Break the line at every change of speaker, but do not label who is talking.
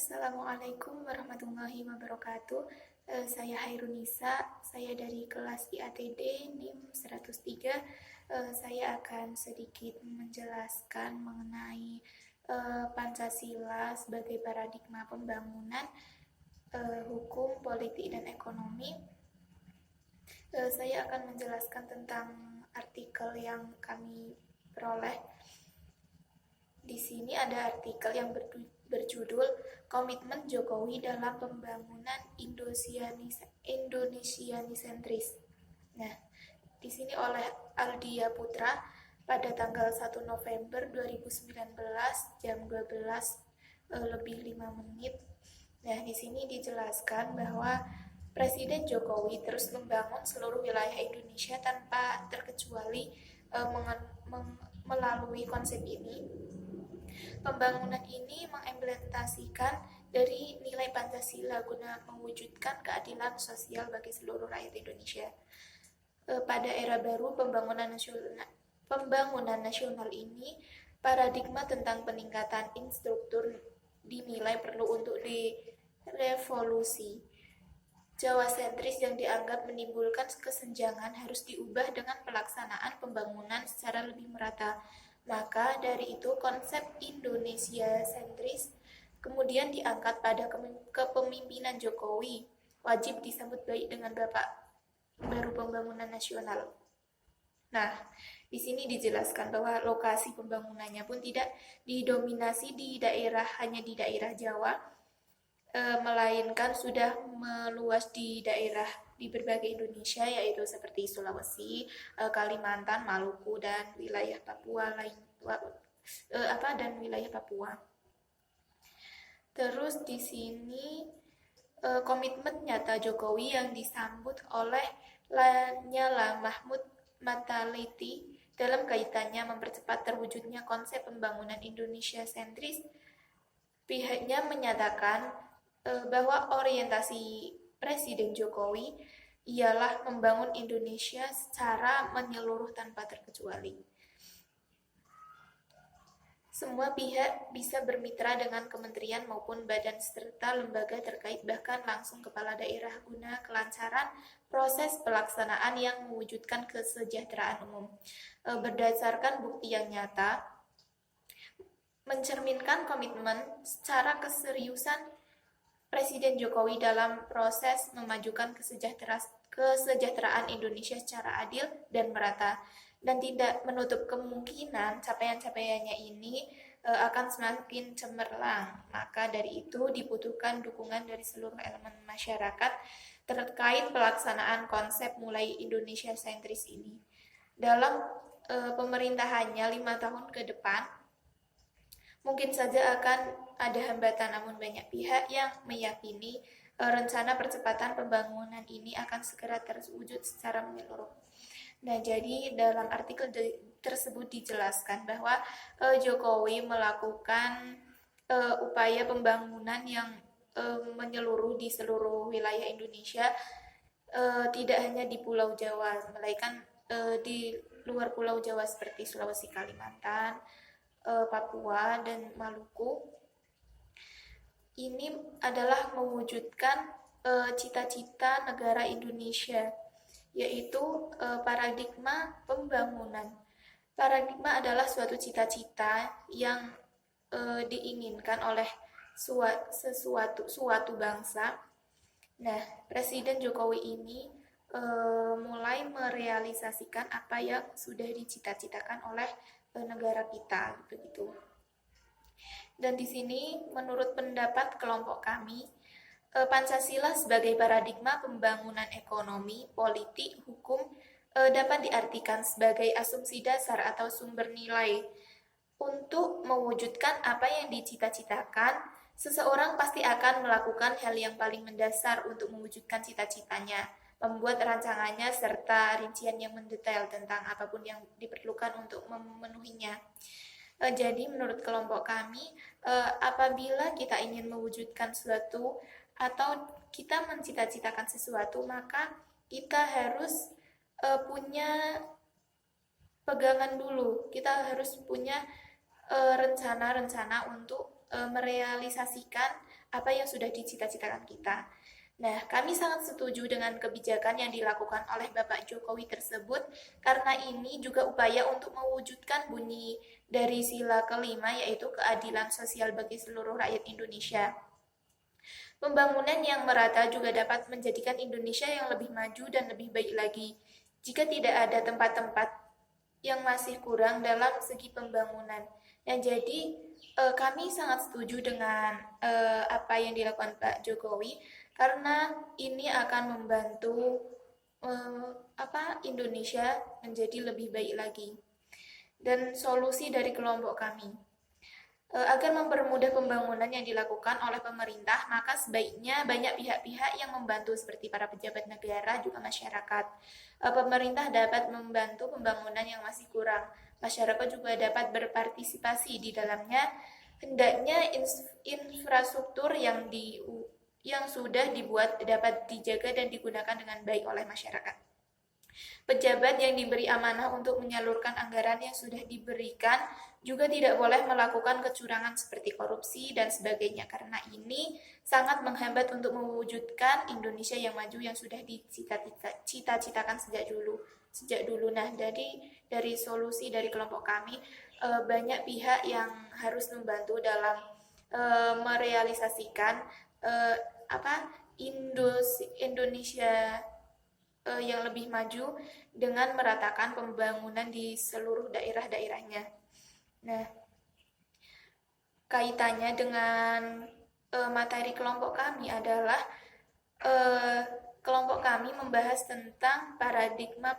Assalamualaikum warahmatullahi wabarakatuh. Saya Hairunisa, saya dari kelas IATD NIM 103. Saya akan sedikit menjelaskan mengenai Pancasila sebagai paradigma pembangunan hukum, politik, dan ekonomi. Saya akan menjelaskan tentang artikel yang kami peroleh. Di sini ada artikel yang berjudul Komitmen Jokowi dalam Pembangunan Indonesianisentris. Nah, di sini oleh Aldia Putra pada tanggal 1 November 2019 jam 12 lebih 5 menit. Nah, di sini dijelaskan bahwa Presiden Jokowi terus membangun seluruh wilayah Indonesia tanpa terkecuali melalui konsep ini. Pembangunan ini mengimplementasikan dari nilai Pancasila guna mewujudkan keadilan sosial bagi seluruh rakyat Indonesia. Pada era baru pembangunan nasional ini, paradigma tentang peningkatan infrastruktur dinilai perlu untuk direvolusi. Jawa sentris yang dianggap menimbulkan kesenjangan harus diubah dengan pelaksanaan pembangunan secara lebih merata. Maka dari itu konsep Indonesia sentris kemudian diangkat pada kepemimpinan Jokowi, wajib disambut baik dengan Bapak Baru Pembangunan Nasional. Nah, di sini dijelaskan bahwa lokasi pembangunannya pun tidak didominasi hanya di daerah Jawa, melainkan sudah meluas di berbagai Indonesia, yaitu seperti Sulawesi, Kalimantan, Maluku, dan wilayah Papua Terus di sini komitmen nyata Jokowi yang disambut oleh Lanyala Mahmud Mataliti dalam kaitannya mempercepat terwujudnya konsep pembangunan Indonesia sentris. Pihaknya menyatakan bahwa orientasi Presiden Jokowi ialah membangun Indonesia secara menyeluruh tanpa terkecuali. Semua pihak bisa bermitra dengan kementerian maupun badan serta lembaga terkait, bahkan langsung kepala daerah guna kelancaran proses pelaksanaan yang mewujudkan kesejahteraan umum. Berdasarkan bukti yang nyata, mencerminkan komitmen secara keseriusan Presiden Jokowi dalam proses memajukan kesejahteraan Indonesia secara adil dan merata, dan tidak menutup kemungkinan capaian-capaiannya ini akan semakin cemerlang. Maka dari itu dibutuhkan dukungan dari seluruh elemen masyarakat terkait pelaksanaan konsep mulai Indonesia sentris ini. Dalam pemerintahannya 5 tahun ke depan, mungkin saja akan ada hambatan, namun banyak pihak yang meyakini rencana percepatan pembangunan ini akan segera terwujud secara menyeluruh. Nah, jadi dalam artikel tersebut dijelaskan bahwa Jokowi melakukan upaya pembangunan yang menyeluruh di seluruh wilayah Indonesia, tidak hanya di Pulau Jawa, melainkan di luar Pulau Jawa seperti Sulawesi, Kalimantan, Papua, dan Maluku. Ini adalah mewujudkan cita-cita negara Indonesia, yaitu paradigma pembangunan. Paradigma adalah suatu cita-cita yang diinginkan oleh suatu bangsa. Nah, Presiden Jokowi ini mulai merealisasikan apa yang sudah dicita-citakan oleh negara kita, begitu. Dan di sini menurut pendapat kelompok kami, Pancasila sebagai paradigma pembangunan ekonomi, politik, hukum dapat diartikan sebagai asumsi dasar atau sumber nilai. Untuk mewujudkan apa yang dicita-citakan, seseorang pasti akan melakukan hal yang paling mendasar untuk mewujudkan cita-citanya, membuat rancangannya serta rincian yang mendetail tentang apapun yang diperlukan untuk memenuhinya. Jadi menurut kelompok kami, apabila kita ingin mewujudkan suatu atau kita mencita-citakan sesuatu, maka kita harus punya pegangan dulu. Kita harus punya rencana-rencana untuk merealisasikan apa yang sudah dicita-citakan kita. Nah, kami sangat setuju dengan kebijakan yang dilakukan oleh Bapak Jokowi tersebut karena ini juga upaya untuk mewujudkan bunyi dari sila kelima yaitu keadilan sosial bagi seluruh rakyat Indonesia. Pembangunan yang merata juga dapat menjadikan Indonesia yang lebih maju dan lebih baik lagi. Jika tidak ada tempat-tempat yang masih kurang dalam segi pembangunan. Dan jadi kami sangat setuju dengan apa yang dilakukan Pak Jokowi karena ini akan membantu Indonesia menjadi lebih baik lagi. Dan solusi dari kelompok kami. Agar mempermudah pembangunan yang dilakukan oleh pemerintah, maka sebaiknya banyak pihak-pihak yang membantu seperti para pejabat negara juga masyarakat. Pemerintah dapat membantu pembangunan yang masih kurang. Masyarakat juga dapat berpartisipasi di dalamnya. Hendaknya infrastruktur yang sudah dibuat dapat dijaga dan digunakan dengan baik oleh masyarakat. Pejabat yang diberi amanah untuk menyalurkan anggaran yang sudah diberikan juga tidak boleh melakukan kecurangan seperti korupsi dan sebagainya karena ini sangat menghambat untuk mewujudkan Indonesia yang maju yang sudah dicita-citakan sejak dulu. Nah, dari solusi dari kelompok kami banyak pihak yang harus membantu dalam merealisasikan Indonesia yang lebih maju dengan meratakan pembangunan di seluruh daerah-daerahnya. Nah, kaitannya dengan materi kelompok kami adalah kelompok kami membahas tentang paradigma